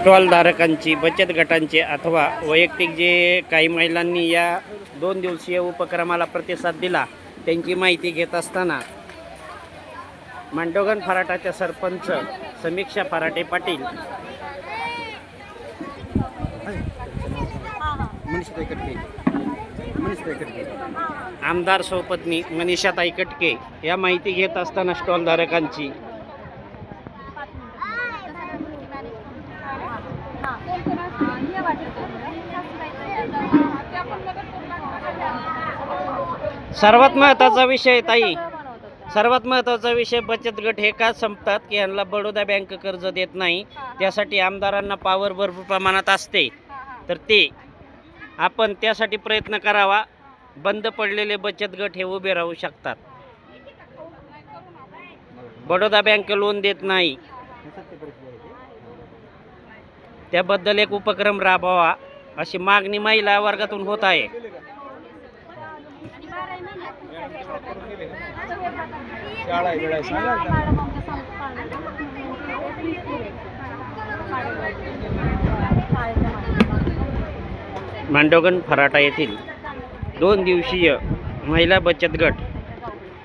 Stall धारकांची, बचत गटांचे अथवा वैयक्तिक जे काही महिलांनी या 2 दिवसीय उपक्रमाला प्रतिसाद दिला त्यांची माहिती घेत असताना मांडोगण फराटाच्या सरपंच समीक्षा फराटे पाटील, आमदार सौपत्नी मनीषाताई कटके या माहिती घेत असताना स्टॉल धारकांची सर्वात महत्त्वाचा विषय ताई, सर्वात महत्त्वाचा विषय बचत गट हे का संपतात की यांना बडोदा बँक कर्ज देत नाही, त्यासाठी आमदारांना पावर भरपूर प्रमाणात असते, तर ते आपण त्यासाठी प्रयत्न करावा. बंद पडलेले बचत गट हे उभे राहू शकतात. बडोदा बँक लोन देत नाही, त्याबद्दल एक उपक्रम राबवावा अशी मागणी महिला वर्गातून होत आहे. मांडोगण फराटा येथील 2 दिवसीय महिला बचत गट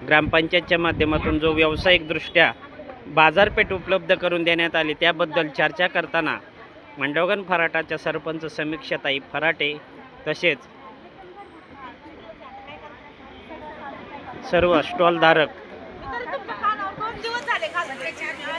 ग्रामपंचायतच्या माध्यमातून जो व्यावसायिकदृष्ट्या बाजारपेठ उपलब्ध करून देण्यात आली त्याबद्दल चर्चा करताना मांडोगण फराटाच्या सरपंच समीक्षाताई फराटे तसेच सर्व स्टॉल धारक